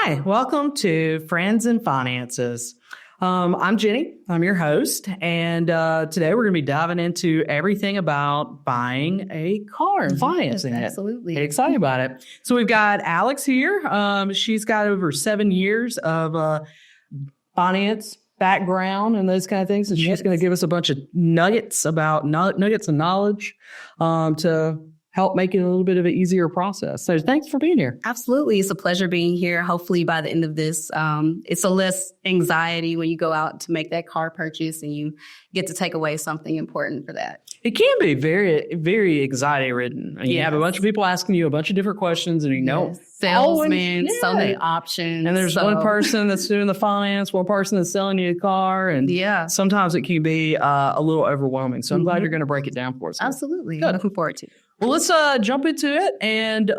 Hi, welcome to Friends and Finances. I'm Jenny. I'm your host. And today we're going to be diving into everything about buying a car and financing it. Absolutely. Excited about it. So we've got Alex here. She's got over 7 years of finance background and those kind of things. And she's going to give us a bunch of nuggets about nuggets of knowledge to help make it a little bit of an easier process. So thanks for being here. Absolutely. It's a pleasure being here. Hopefully by the end of this, it's a less anxiety when you go out to make that car purchase and you get to take away something important for that. It can be very, very anxiety ridden. You have a bunch of people asking you a bunch of different questions and you know, salesmen, so many options. And there's one person that's doing the finance, one person that's selling you a car. And sometimes it can be a little overwhelming. So I'm glad you're going to break it down for us. Absolutely. Good. Looking forward to it. Well, let's jump into it. And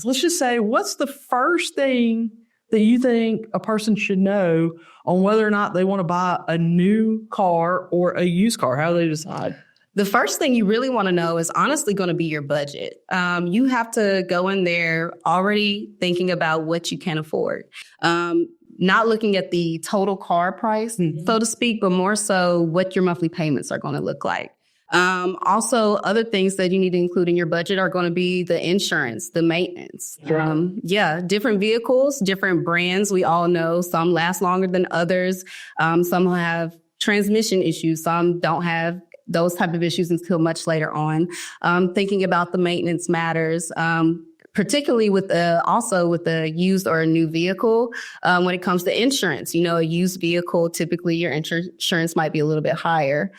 let's just say, what's the first thing that you think a person should know on whether or not they want to buy a new car or a used car? How do they decide? The first thing you really want to know is honestly going to be your budget. You have to go in there already thinking about what you can afford. Not looking at the total car price, so to speak, but more so what your monthly payments are going to look like. Also, other things that you need to include in your budget are going to be the insurance, the maintenance. Different vehicles, different brands. We all know some last longer than others. Some have transmission issues. Some don't have those type of issues until much later on. Thinking about the maintenance matters. Particularly with a used or a new vehicle, when it comes to insurance. You know, a used vehicle, typically your insurance might be a little bit higher.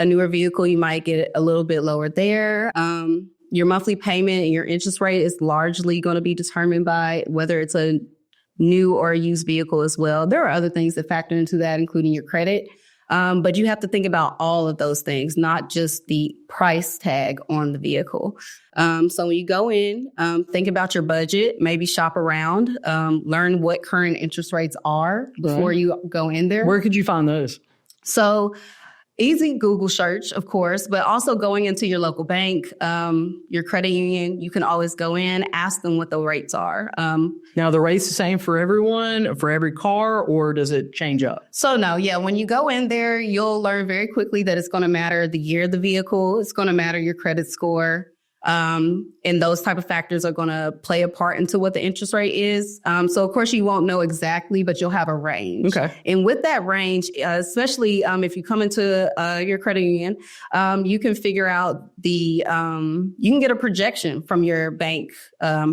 A newer vehicle, you might get a little bit lower there. Your monthly payment and your interest rate is largely going to be determined by whether it's a new or a used vehicle as well. There are other things that factor into that, including your credit. But you have to think about all of those things, not just the price tag on the vehicle. So when you go in, think about your budget, maybe shop around, learn what current interest rates are before you go in there. Where could you find those? So easy Google search, of course, but also going into your local bank, your credit union, you can always go in, ask them what the rates are. Now, the rate's the same for everyone, for every car, or does it change up? So no, when you go in there, you'll learn very quickly that it's going to matter the year of the vehicle. It's going to matter your credit score. And those type of factors are going to play a part into what the interest rate is. So of course you won't know exactly, but you'll have a range. Okay. And with that range, especially if you come into your credit union, you can figure out you can get a projection from your bank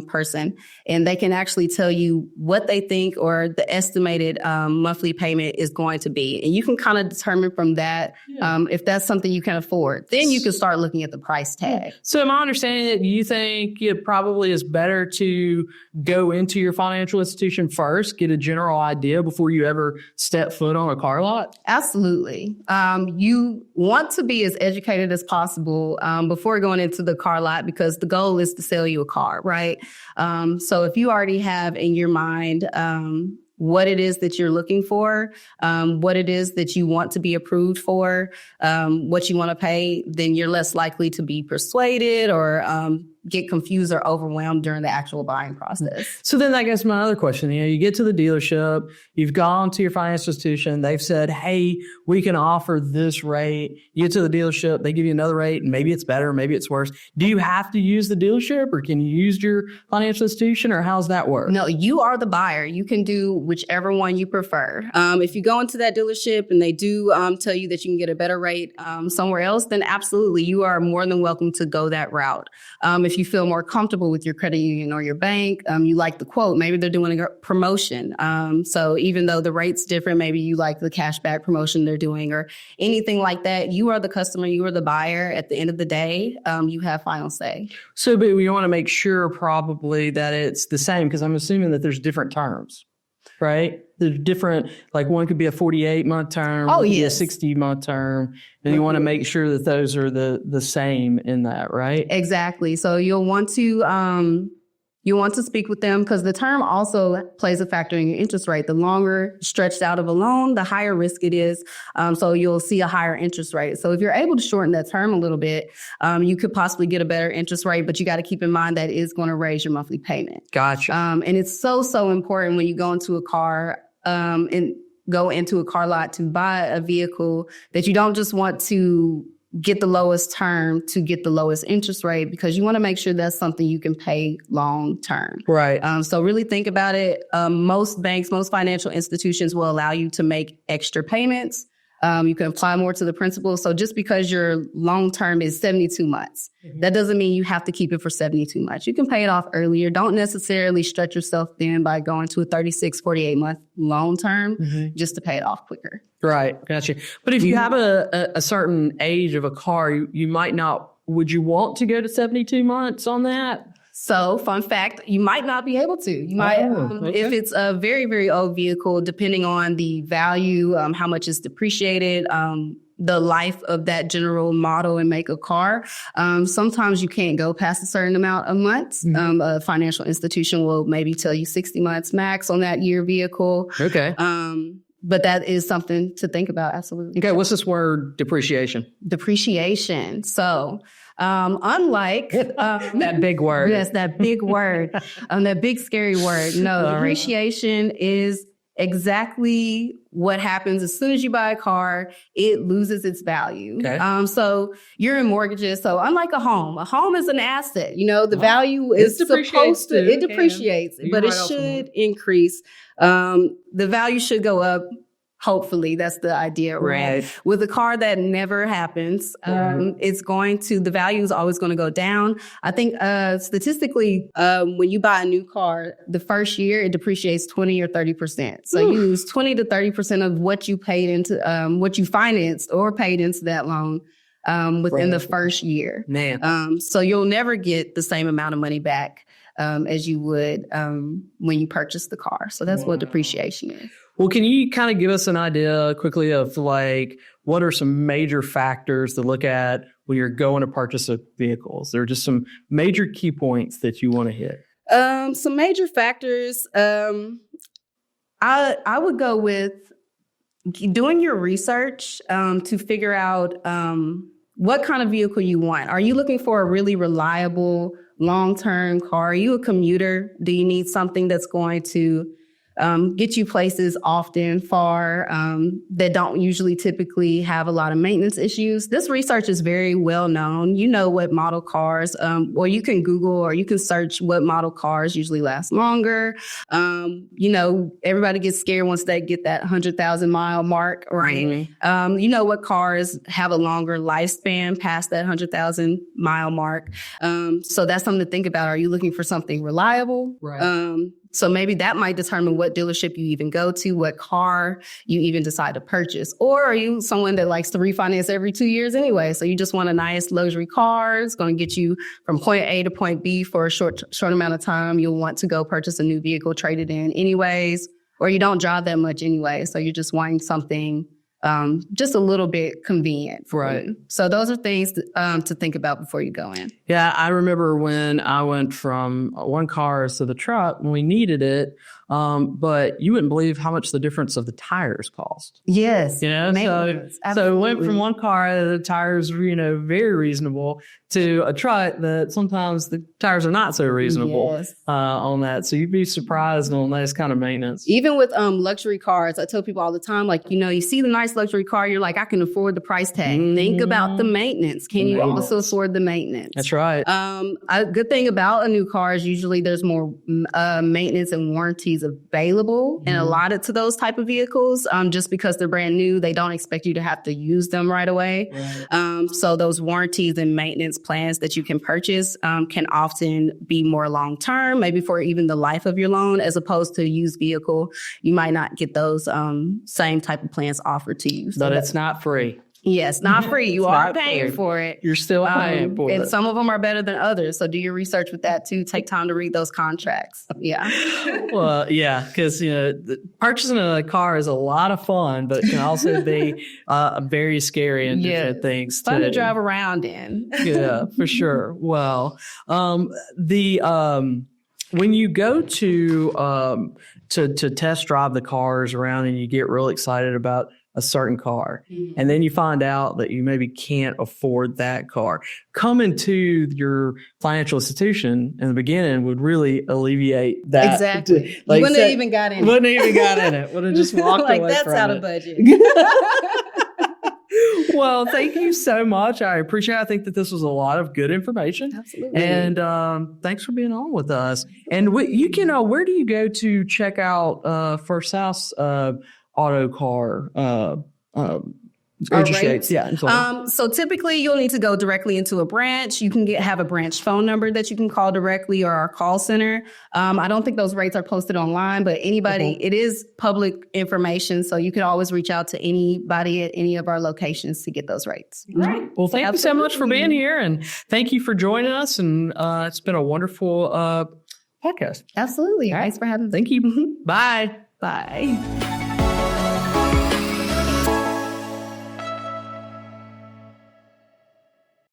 person, and they can actually tell you what they think or the estimated monthly payment is going to be. And you can kind of determine from that if that's something you can afford. Then you can start looking at the price tag. So am I understanding that you think it probably is better to go into your financial institution first, get a general idea before you ever step foot on a car lot? Absolutely. You want to be as educated as possible before going into the car lot, because the goal is to sell you a car, right? So if you already have in your mind what it is that you're looking for, what it is that you want to be approved for, what you want to pay, then you're less likely to be persuaded or get confused or overwhelmed during the actual buying process. So then I guess my other question, you get to the dealership, you've gone to your financial institution, they've said, hey, we can offer this rate. You get to the dealership, they give you another rate, and maybe it's better, maybe it's worse. Do you have to use the dealership, or can you use your financial institution, or how's that work? No, you are the buyer. You can do whichever one you prefer. If you go into that dealership and they do tell you that you can get a better rate somewhere else, then absolutely, you are more than welcome to go that route. If you feel more comfortable with your credit union or your bank, you like the quote, maybe they're doing a promotion. So even though the rate's different, maybe you like the cashback promotion they're doing or anything like that. You are the customer, you are the buyer. At the end of the day, you have final say. So, but we want to make sure probably that it's the same, because I'm assuming that there's different terms, right? There's different, like one could be a 48-month term, one could be a 60-month term, and you want to make sure that those are the same in that, right? Exactly. So you'll want to You want to speak with them because the term also plays a factor in your interest rate. The longer stretched out of a loan, the higher risk it is. So you'll see a higher interest rate. So if you're able to shorten that term a little bit, you could possibly get a better interest rate, but you got to keep in mind that it's going to raise your monthly payment. Gotcha. And it's so important when you go into a car and go into a car lot to buy a vehicle that you don't just want to get the lowest term to get the lowest interest rate, because you want to make sure that's something you can pay long term. Right. So really think about it. Most banks, most financial institutions will allow you to make extra payments. You can apply more to the principal. So just because your long term is 72 months, that doesn't mean you have to keep it for 72 months. You can pay it off earlier. Don't necessarily stretch yourself thin by going to a 36, 48 month loan term just to pay it off quicker. Right. Gotcha. But if you have a certain age of a car, you might not, would you want to go to 72 months on that? So, fun fact, you might not be able to. You might, if it's a very, very old vehicle, depending on the value, how much is depreciated, the life of that general model and make of car. Sometimes you can't go past a certain amount of months. A financial institution will maybe tell you 60 months max on that year vehicle. Okay. But that is something to think about. Absolutely. Okay. What's this word, depreciation? Depreciation. So, unlike that big word. Yes, that big word, that big scary word. No, depreciation is exactly what happens as soon as you buy a car. It loses its value. Okay. So you're in mortgages. So unlike a home is an asset. You know, the value is supposed to, it depreciates, but it should increase. The value should go up. Hopefully, that's the idea, right? With a car, that never happens. It's going to, the value is always going to go down. I think statistically, when you buy a new car, the first year it depreciates 20 or 30%. So you lose 20 to 30% of what you paid into, what you financed or paid into that loan within the first year. Man. So you'll never get the same amount of money back as you would when you purchase the car. So that's what depreciation is. Well, can you kind of give us an idea quickly of like, what are some major factors to look at when you're going to purchase a vehicle? There are just some major key points that you want to hit. Some major factors. I would go with doing your research to figure out what kind of vehicle you want. Are you looking for a really reliable long-term car? Are you a commuter? Do you need something that's going to get you places often, far, that don't usually typically have a lot of maintenance issues? This research is very well known. You know what model cars, or you can Google or you can search what model cars usually last longer. You know, everybody gets scared once they get that 100,000 mile mark, right? You know what cars have a longer lifespan past that 100,000 mile mark. So that's something to think about. Are you looking for something reliable? Right. So maybe that might determine what dealership you even go to, what car you even decide to purchase. Or are you someone that likes to refinance every 2 years anyway? So you just want a nice luxury car. It's going to get you from point A to point B for a short amount of time. You'll want to go purchase a new vehicle, trade it in anyways, or you don't drive that much anyway. So you're just wanting something just a little bit convenient. Right. So those are things to think about before you go in. Yeah, I remember when I went from one car to the truck when we needed it, but you wouldn't believe how much the difference of the tires cost. Yes. You know, so it went from one car, the tires were, you know, very reasonable, to a truck that sometimes the tires are not so reasonable on that. So you'd be surprised on this kind of maintenance. Even with luxury cars, I tell people all the time, like, you know, you see the nice luxury car, you're like, I can afford the price tag. Think about the maintenance. Can you also afford the maintenance? That's right. A good thing about a new car is usually there's more maintenance and warranties available and allotted to those type of vehicles. Just because they're brand new, they don't expect you to have to use them right away. Right. So those warranties and maintenance plans that you can purchase can often be more long-term, maybe for even the life of your loan, as opposed to a used vehicle. You might not get those same type of plans offered to you. But it's not free. Yes, not free. You are paying for it. You're still paying for it. And some of them are better than others. So do your research with that too. Take time to read those contracts. Yeah. Well, yeah, because, you know, purchasing a car is a lot of fun, but it can also be very scary and different things too. Fun to drive around in. Yeah, for sure. Well, when you go to test drive the cars around and you get real excited about a certain car, and then you find out that you maybe can't afford that car, coming to your financial institution in the beginning would really alleviate that. Exactly. Like, wouldn't have even got in it. Wouldn't have even got in it. Would have just walked like, away that's from out it. of budget. Well, thank you so much. I appreciate it. I think that this was a lot of good information. Absolutely. And thanks for being on with us. And you can, where do you go to check out First House auto car interest rates? Yeah. So typically you'll need to go directly into a branch. You can have a branch phone number that you can call directly, or our call center. I don't think those rates are posted online, but anybody, it is public information. So you can always reach out to anybody at any of our locations to get those rates. Right. Well, thank you so much for being here, and thank you for joining us. And it's been a wonderful podcast. Absolutely. All right. Thanks for having me. Thank you. Bye. Bye.